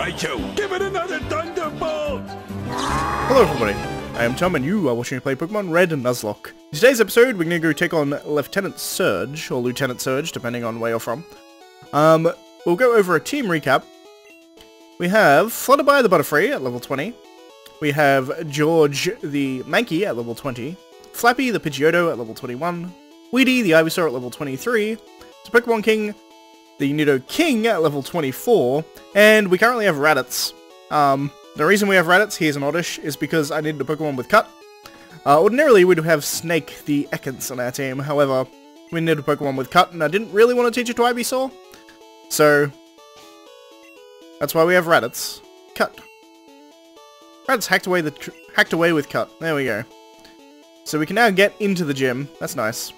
Raichu! Give it another thunderbolt! Hello everybody, I am Tom and you are watching me play Pokemon Red and Nuzlocke. In today's episode we're going to go take on Lieutenant Surge, or Lieutenant Surge, depending on where you're from. We'll go over a team recap. We have Flutterby the Butterfree at level 20. We have George the Mankey at level 20. Flappy the Pidgeotto at level 21. Weedy the Ivysaur at level 23. The Pokemon King the Nidoking at level 24. And we currently have Raditz. The reason we have Raditz, here's an oddish, is because I needed a Pokemon with Cut. Ordinarily we'd have Snake the Ekans on our team, however, we needed a Pokemon with Cut and I didn't really want to teach it to Ivysaur. So, that's why we have Raditz. Cut. Raditz hacked away with Cut. There we go. So we can now get into the gym. That's nice.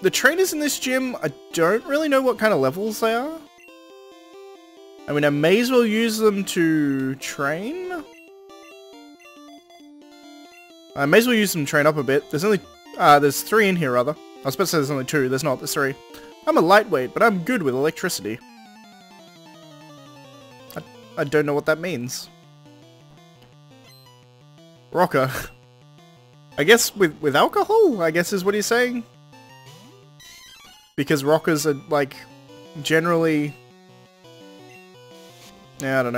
The trainers in this gym, I don't really know what kind of levels they are. I mean, I may as well use them to train. I may as well use them to train up a bit. There's only, there's 3 in here, rather. I was supposed to say there's only 2. There's not, there's 3. I'm a lightweight, but I'm good with electricity. I don't know what that means. Rocker. I guess with alcohol, I guess is what he's saying. Because rockers are, like, generally... Yeah, I don't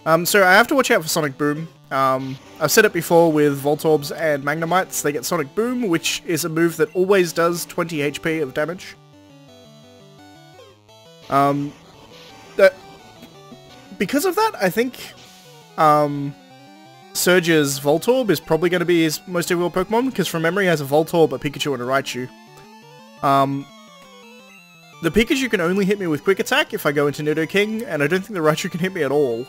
know. So I have to watch out for Sonic Boom. I've said it before with Voltorbs and Magnemites, they get Sonic Boom, which is a move that always does 20 HP of damage. Because of that, I think Surge's Voltorb is probably going to be his most evil Pokemon, because from memory he has a Voltorb, a Pikachu, and a Raichu. The Pikachu can only hit me with Quick Attack if I go into Nidoking, and I don't think the Raichu can hit me at all.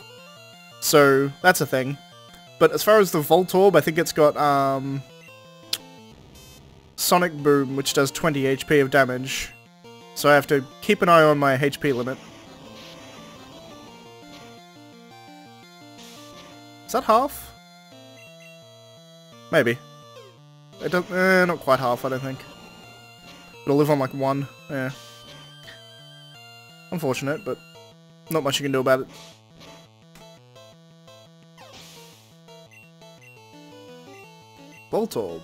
So, that's a thing. But as far as the Voltorb, I think it's got Sonic Boom, which does 20 HP of damage. So I have to keep an eye on my HP limit. Is that half? Maybe. It does, not quite half, I don't think. It'll live on like 1, yeah. Unfortunate, but not much you can do about it. Voltorb.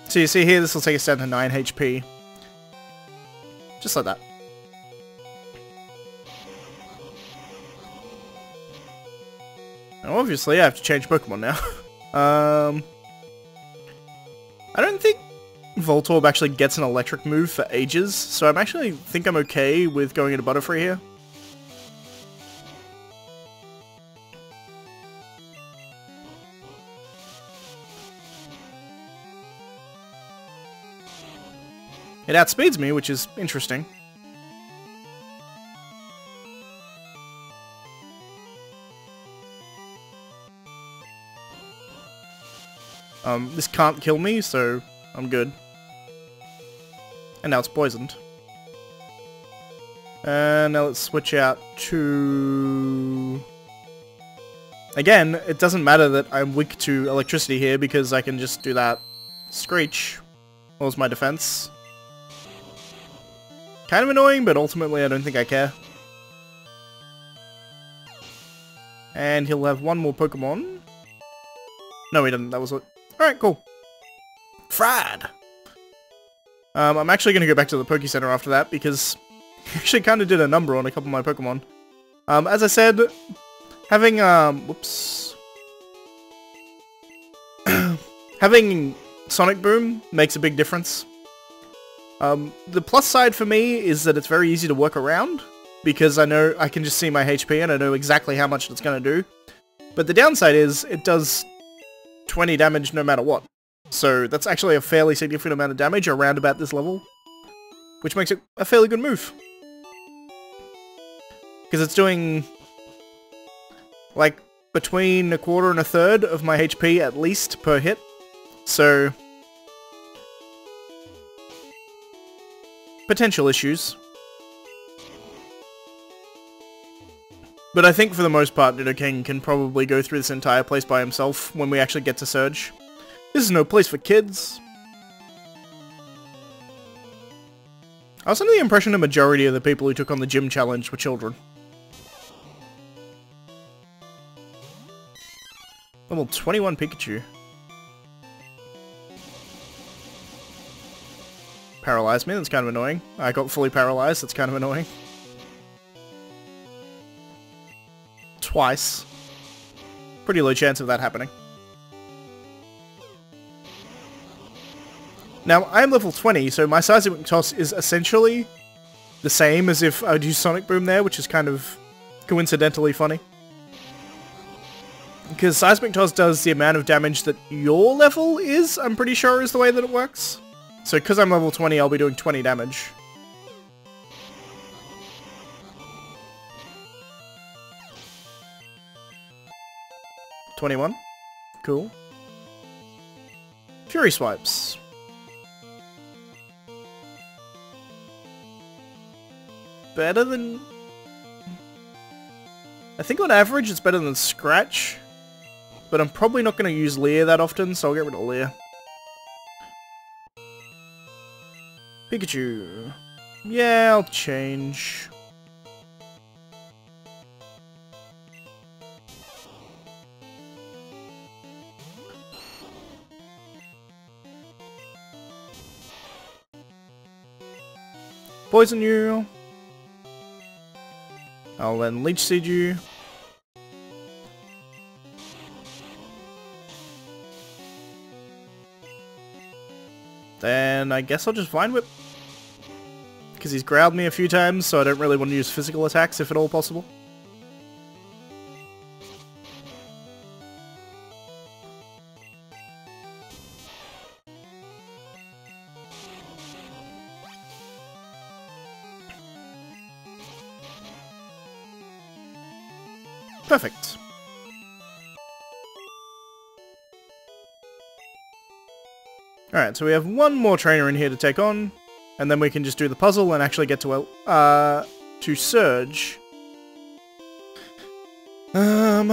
So you see here, this will take us down to 9 HP. Just like that. Now obviously I have to change Pokemon now. I don't think Voltorb actually gets an electric move for ages, so I think I'm okay with going into Butterfree here. It outspeeds me, which is interesting. This can't kill me, so I'm good. And now it's poisoned. And now let's switch out to... Again, it doesn't matter that I'm weak to electricity here, because I can just do that. Screech. What was my defense? Kind of annoying, but ultimately I don't think I care. And he'll have one more Pokemon. No, he didn't. That was it. Alright, cool. Fried! I'm actually going to go back to the Poke Center after that, because he actually kind of did a number on a couple of my Pokemon. As I said, having, whoops. Having Sonic Boom makes a big difference. The plus side for me is that it's very easy to work around, because I know I can just see my HP and I know exactly how much it's going to do. But the downside is, it does 20 damage no matter what. So that's actually a fairly significant amount of damage around about this level, which makes it a fairly good move. Because it's doing, like, between a quarter and a third of my HP at least per hit. So... potential issues. But I think for the most part, Nidoking can probably go through this entire place by himself when we actually get to Surge. This is no place for kids. I was under the impression a majority of the people who took on the gym challenge were children. Level 21 Pikachu. Paralyzed me, that's kind of annoying. I got fully paralyzed, that's kind of annoying. Twice. Pretty low chance of that happening. Now, I am level 20, so my Seismic Toss is essentially the same as if I'd use Sonic Boom there, which is kind of coincidentally funny. Because Seismic Toss does the amount of damage that your level is, I'm pretty sure is the way that it works. So because I'm level 20, I'll be doing 20 damage. $21. Cool. Fury Swipes. Better than... I think on average it's better than Scratch. But I'm probably not going to use Leer that often, so I'll get rid of Leer. Pikachu. Yeah, I'll change. Poison you. I'll then Leech Seed you. Then I guess I'll just Vine Whip. Because he's growled me a few times, so I don't really want to use physical attacks if at all possible. Perfect. Alright, so we have one more trainer in here to take on, and then we can just do the puzzle and actually get to Surge. I'm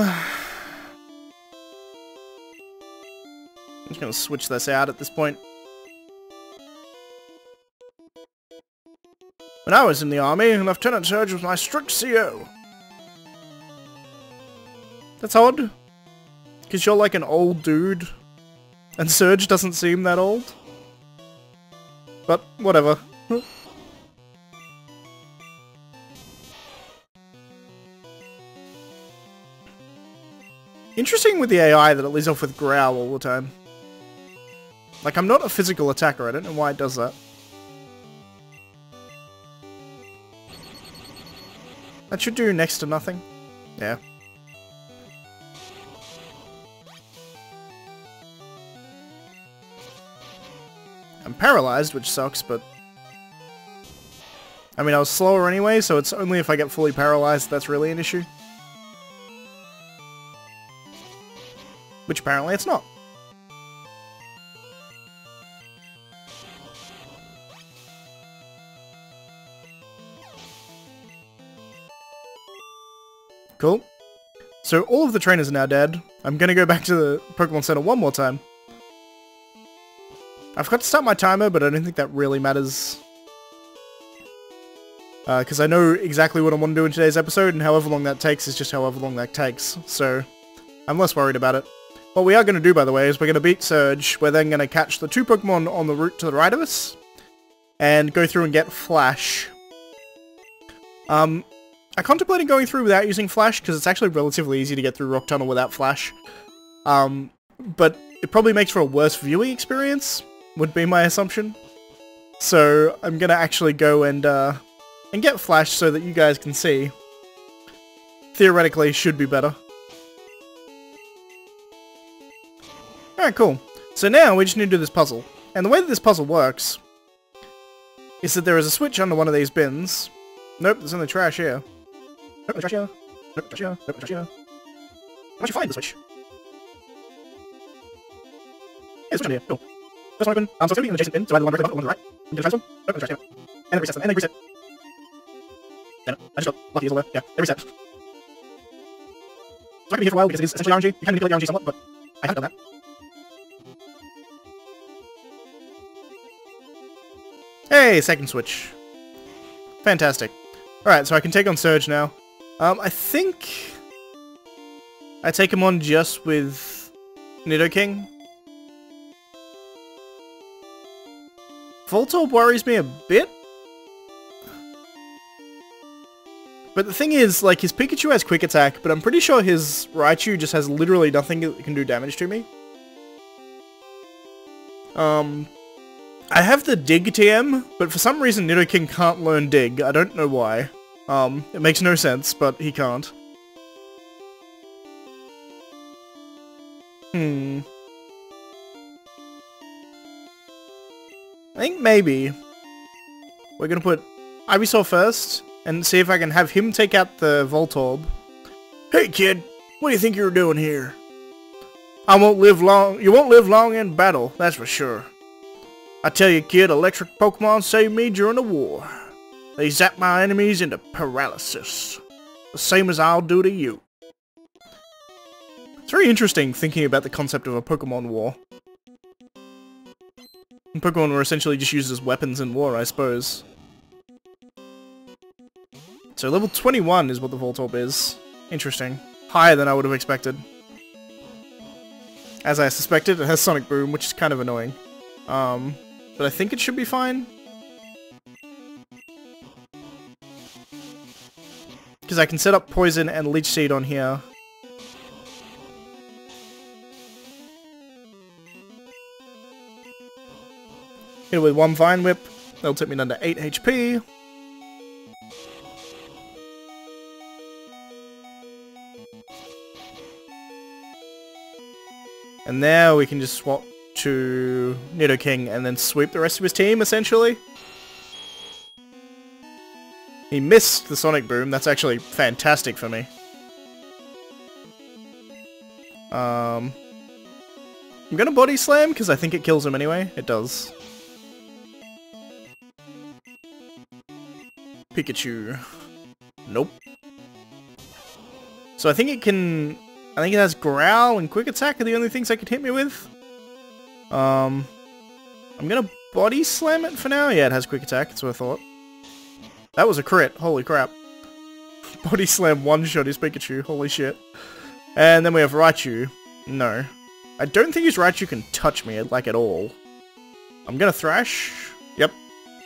just gonna switch this out at this point. When I was in the army, Lieutenant Surge was my strict CO. That's odd. Because you're like an old dude. And Surge doesn't seem that old. But, whatever. Interesting with the AI that it leads off with Growl all the time. Like, I'm not a physical attacker, I don't know why it does that. That should do next to nothing. Yeah. I'm paralyzed, which sucks, but... I mean, I was slower anyway, so it's only if I get fully paralyzed that's really an issue. Which apparently it's not. Cool. So all of the trainers are now dead. I'm gonna go back to the Pokemon Center one more time. I've got to start my timer, but I don't think that really matters. Because I know exactly what I want to do in today's episode, and however long that takes is just however long that takes. So, I'm less worried about it. What we are going to do, by the way, is we're going to beat Surge. We're then going to catch the 2 Pokemon on the route to the right of us, and go through and get Flash. I contemplated going through without using Flash, because it's actually relatively easy to get through Rock Tunnel without Flash. But it probably makes for a worse viewing experience, would be my assumption. So I'm gonna actually go and get Flash so that you guys can see. Theoretically, should be better. Alright, cool. So now we just need to do this puzzle. And the way that this puzzle works is that there is a switch under one of these bins. Nope, there's only trash here. Nope, there's trash here. Nope, trash here. Nope, trash here. How'd you find the switch? Yeah, the switch under here. Cool. First one open. So it's going to be an adjacent bin, so either one right or the right. And get the first one. Nope, trash here. And then resets them. And then reset. Damn it. I just got lucky as well there. Yeah, they reset. not going to be here for a while because it is essentially RNG. You can manipulate the RNG somewhat, but I haven't done that. Hey, second switch. Fantastic. Alright, so I can take on Surge now. I think I take him on just with Nidoking. Voltorb worries me a bit. But the thing is, like, his Pikachu has Quick Attack, but I'm pretty sure his Raichu just has literally nothing that can do damage to me. I have the Dig TM, but for some reason Nidoking can't learn Dig. I don't know why. It makes no sense, but he can't. I think maybe we're gonna put Ivysaur first and see if I can have him take out the Voltorb. Hey kid, what do you think you're doing here? You won't live long in battle, that's for sure. I tell you kid, electric Pokemon saved me during the war. They zap my enemies into paralysis. The same as I'll do to you. It's very interesting thinking about the concept of a Pokemon war. And Pokemon were essentially just used as weapons in war, I suppose. So level 21 is what the Voltorb is. Interesting. Higher than I would have expected. As I suspected, it has Sonic Boom, which is kind of annoying. But I think it should be fine. Because I can set up Poison and Leech Seed on here. Hit it with one Vine Whip. That'll take me down to 8 HP. And now we can just swap to Nidoking and then sweep the rest of his team, essentially. He missed the Sonic Boom. That's actually fantastic for me. I'm gonna Body Slam, because I think it kills him anyway. It does. Pikachu. Nope. So I think it can... I think it has Growl and Quick Attack are the only things that could hit me with. I'm gonna Body Slam it for now. Yeah, it has Quick Attack, that's what I thought. That was a crit, holy crap. Body Slam one-shot his Pikachu, holy shit. And then we have Raichu. No. I don't think his Raichu can touch me, like, at all. I'm gonna Thrash. Yep.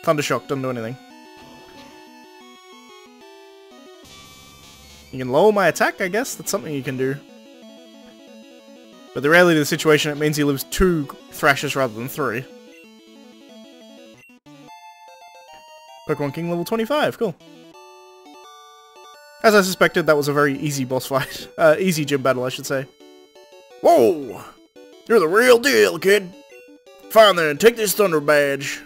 Thunder Shock, doesn't do anything. You can lower my attack, I guess. That's something you can do. But the reality of the situation, it means he lives 2 Thrashes rather than 3. Pokemon King level 25, cool. As I suspected, that was a very easy boss fight. Easy gym battle, I should say. Whoa! You're the real deal, kid! Fine then, take this Thunder Badge.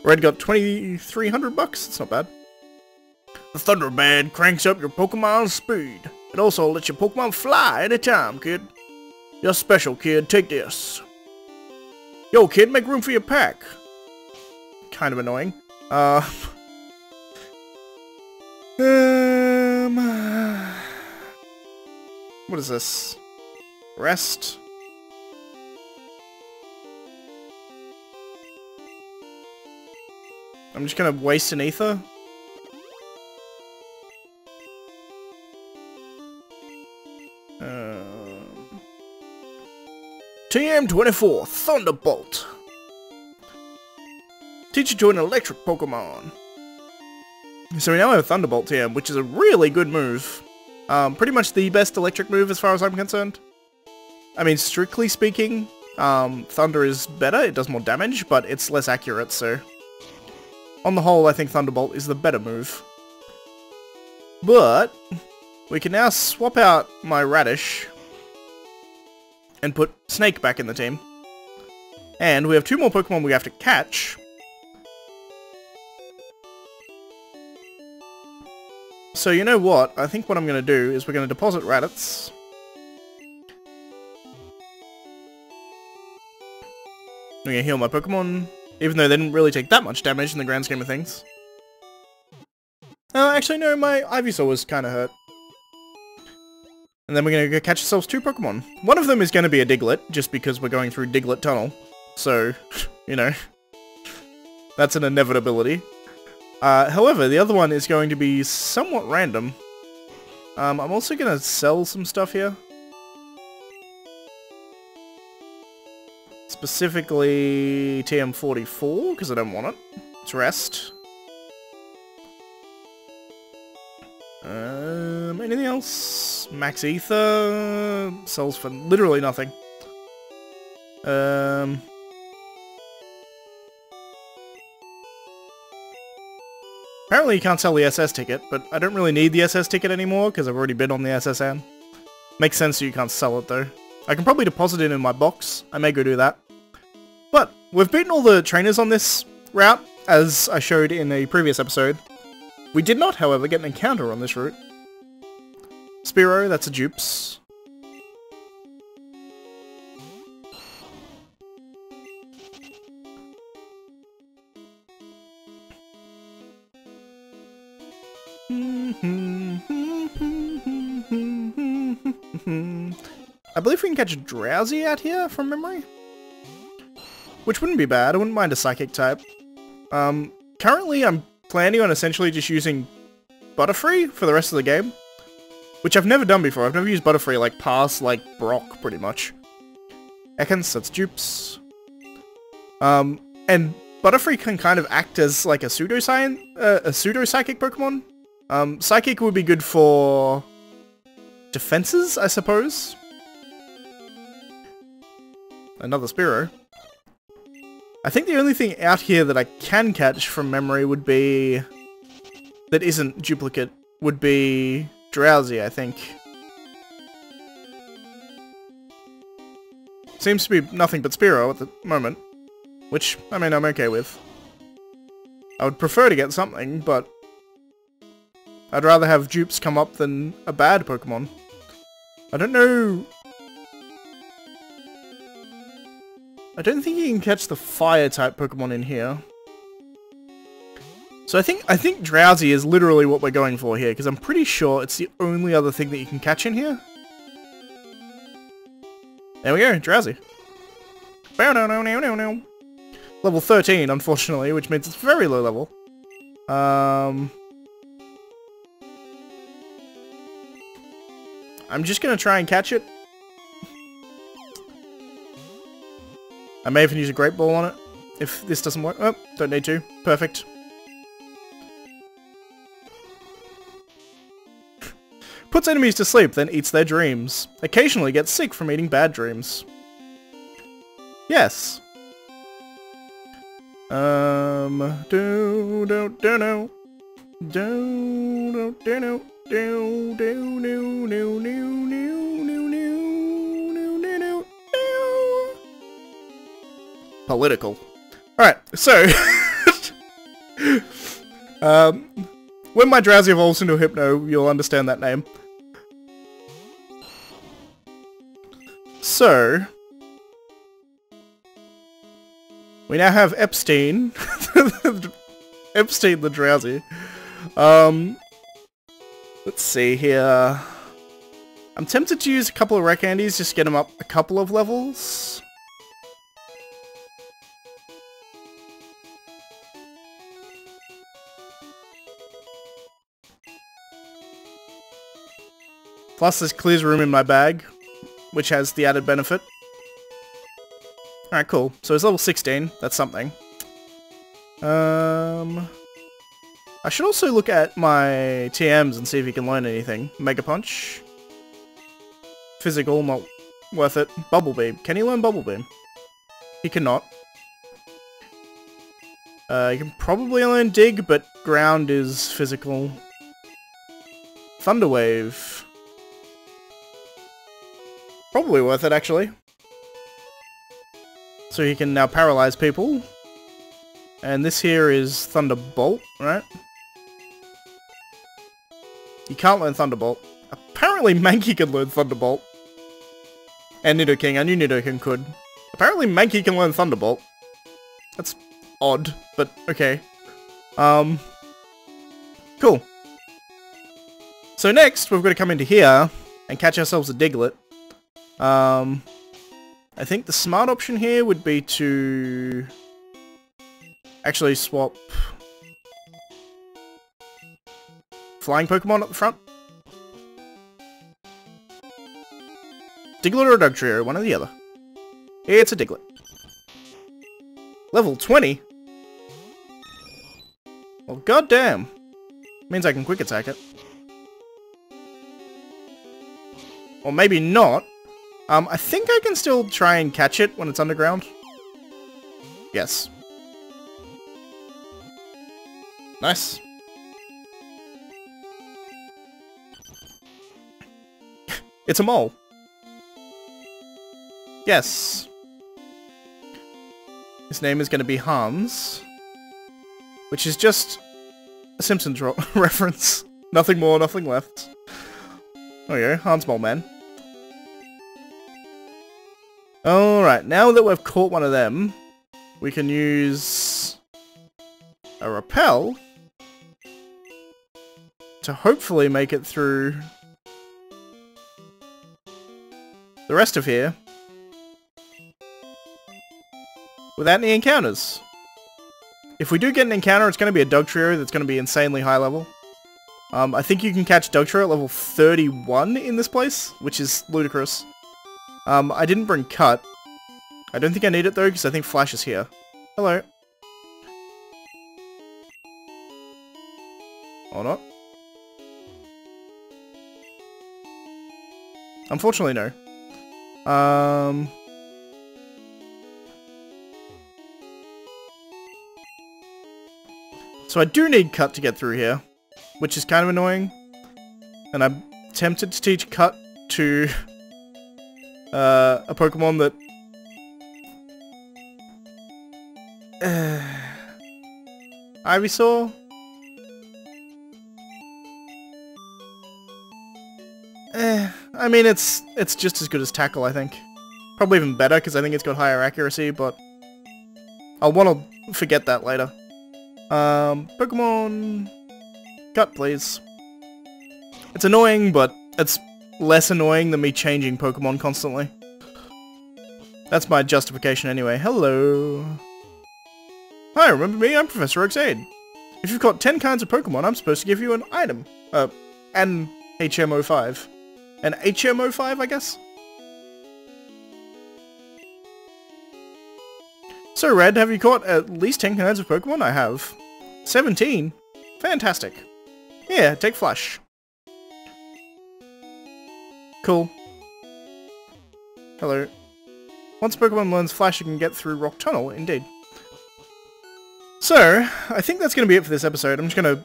Red got 2,300 bucks, that's not bad. The Thunder Badge cranks up your Pokemon's speed. It also lets your Pokemon fly anytime, kid. You're special, kid. Take this. Yo, kid, make room for your pack. Kind of annoying. What is this? Rest. I'm just gonna waste an Ether. TM24 Thunderbolt. Teach you to an electric Pokemon. So we now have Thunderbolt TM, which is a really good move. Pretty much the best electric move as far as I'm concerned. I mean, strictly speaking, Thunder is better, it does more damage, but it's less accurate, so... On the whole, I think Thunderbolt is the better move. But, we can now swap out my Radish and put Snake back in the team. And we have 2 more Pokemon we have to catch. So you know what? I think what I'm going to do is we're going to deposit Raditz. I'm going to heal my Pokemon, even though they didn't really take that much damage in the grand scheme of things. Actually no, my Ivysaur was kind of hurt. And then we're going to go catch ourselves 2 Pokemon. One of them is going to be a Diglett, just because we're going through Diglett Tunnel. So, you know, that's an inevitability. However, the other one is going to be somewhat random. I'm also going to sell some stuff here. Specifically TM44, because I don't want it. It's rest. Anything else? Max Ether sells for literally nothing. Apparently you can't sell the SS ticket, but I don't really need the SS ticket anymore because I've already bid on the SSN. Makes sense that you can't sell it though. I can probably deposit it in my box. I may go do that. But we've beaten all the trainers on this route, as I showed in a previous episode. We did not, however, get an encounter on this route. Spearow, that's a Dupes. I believe we can catch a Drowsy out here from memory. Which wouldn't be bad, I wouldn't mind a Psychic type. Currently I'm planning on essentially just using Butterfree for the rest of the game. Which I've never done before, I've never used Butterfree like past like Brock, pretty much. Ekans, that's Dupes. And Butterfree can kind of act as like a pseudo-psychic Pokemon. Psychic would be good for defenses, I suppose. Another Spearow. I think the only thing out here that I can catch from memory would be... that isn't duplicate, would be Drowsy, I think. Seems to be nothing but Spearow at the moment. Which, I mean, I'm okay with. I would prefer to get something, but... I'd rather have dupes come up than a bad Pokemon. I don't know... I don't think you can catch the Fire-type Pokemon in here. So I think Drowsy is literally what we're going for here, because I'm pretty sure it's the only other thing that you can catch in here. There we go, Drowsy. Level 13, unfortunately, which means it's very low level. I'm just gonna try and catch it. I may even use a Great Ball on it, if this doesn't work. Oh, don't need to. Perfect. Puts enemies to sleep, then eats their dreams. Occasionally gets sick from eating bad dreams. Yes. Political. Alright, so... when my Drowsy evolves into a Hypno, you'll understand that name. So... we now have Epstein. Epstein the Drowsy. Let's see here. I'm tempted to use a couple of Rec Candies, just get him up a couple of levels. Plus there's clears room in my bag, which has the added benefit. Alright, cool. So it's level 16, that's something. I should also look at my TMs and see if he can learn anything. Mega Punch. Physical, not worth it. Bubble Beam. Can he learn Bubble Beam? He cannot. He can probably learn Dig, but Ground is physical. Thunder Wave. Probably worth it, actually. So he can now paralyze people. And this here is Thunderbolt, right? You can't learn Thunderbolt. Apparently Mankey can learn Thunderbolt. And Nidoking. I knew Nidoking could. Apparently Mankey can learn Thunderbolt. That's odd, but okay. Cool. So next, we've got to come into here and catch ourselves a Diglett. I think the smart option here would be to actually swap flying Pokemon at the front. Diglett or a Dugtrio, one or the other. It's a Diglett. Level 20? Well, goddamn. Means I can quick attack it. Or maybe not. I think I can still try and catch it when it's underground. Yes. Nice. It's a mole. Yes. His name is going to be Hans. Which is just a Simpsons reference. Nothing more, nothing left. There we go, Hans Mole Man. Alright, now that we've caught one of them, we can use a repel to hopefully make it through the rest of here without any encounters. If we do get an encounter, it's going to be a Dugtrio that's going to be insanely high level. I think you can catch Dugtrio at level 31 in this place, which is ludicrous. I didn't bring Cut. I don't think I need it though, because I think Flash is here. Hello. Or not. Unfortunately, no. So I do need Cut to get through here, which is kind of annoying. And I'm tempted to teach Cut to a Pokemon that Ivysaur? I mean, it's just as good as Tackle, I think. Probably even better, because I think it's got higher accuracy, but I'll want to forget that later. Pokemon Cut, please. It's annoying, but it's less annoying than me changing Pokemon constantly. That's my justification anyway. Hello. Hi, remember me? I'm Professor Oak's aide. If you've caught 10 kinds of Pokemon, I'm supposed to give you an item. An HM05. An HM05, I guess? So, Red, have you caught at least 10 kinds of Pokemon? I have. 17? Fantastic. Here, take Flash. Cool. Hello. Once a Pokemon learns Flash, you can get through Rock Tunnel, indeed. So, I think that's going to be it for this episode. I'm just going to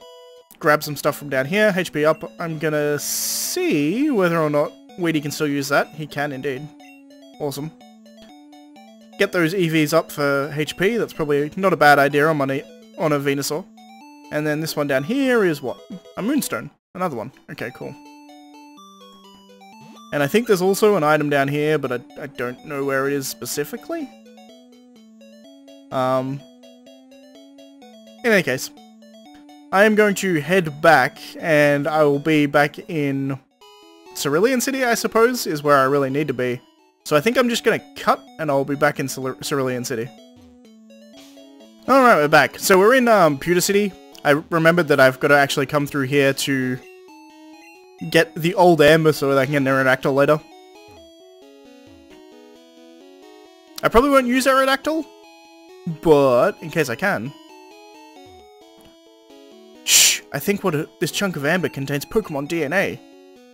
grab some stuff from down here, HP up. I'm going to see whether or not Weedy can still use that. He can indeed. Awesome. Get those EVs up for HP. That's probably not a bad idea on a Venusaur. And then this one down here is what? A Moonstone. Another one. Okay, cool. And I think there's also an item down here, but I don't know where it is specifically. In any case, I am going to head back, and I will be back in Cerulean City, I suppose, is where I really need to be. So I think I'm just going to cut, and I'll be back in Cerulean City. Alright, we're back. So we're in Pewter City. I remembered that I've got to actually come through here to get the old Amber so that I can get an Aerodactyl later. I probably won't use Aerodactyl, but in case I can. Shh! I think this chunk of amber contains Pokemon DNA.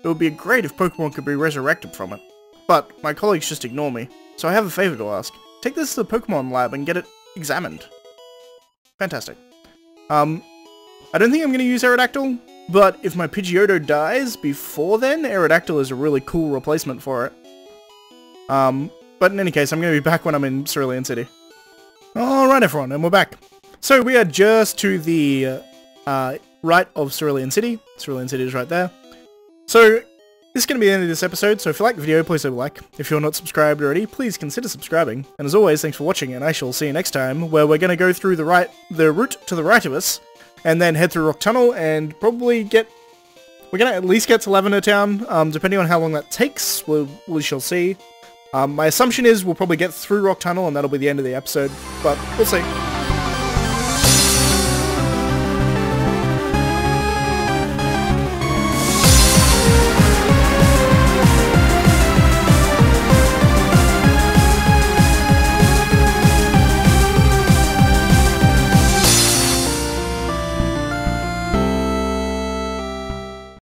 It would be great if Pokemon could be resurrected from it. But my colleagues just ignore me, so I have a favor to ask. Take this to the Pokemon lab and get it examined. Fantastic. I don't think I'm going to use Aerodactyl, but if my Pidgeotto dies before then, Aerodactyl is a really cool replacement for it. But in any case, I'm going to be back when I'm in Cerulean City. Alright everyone, and we're back. So we are just to the right of Cerulean City. Cerulean City is right there. So this is going to be the end of this episode, so if you like the video, please leave a like. If you're not subscribed already, please consider subscribing. And as always, thanks for watching, and I shall see you next time, where we're going to go through the route to the right of us, and then head through Rock Tunnel, and probably get... We're going to at least get to Lavender Town, depending on how long that takes, we shall see. My assumption is we'll probably get through Rock Tunnel and that'll be the end of the episode, but we'll see.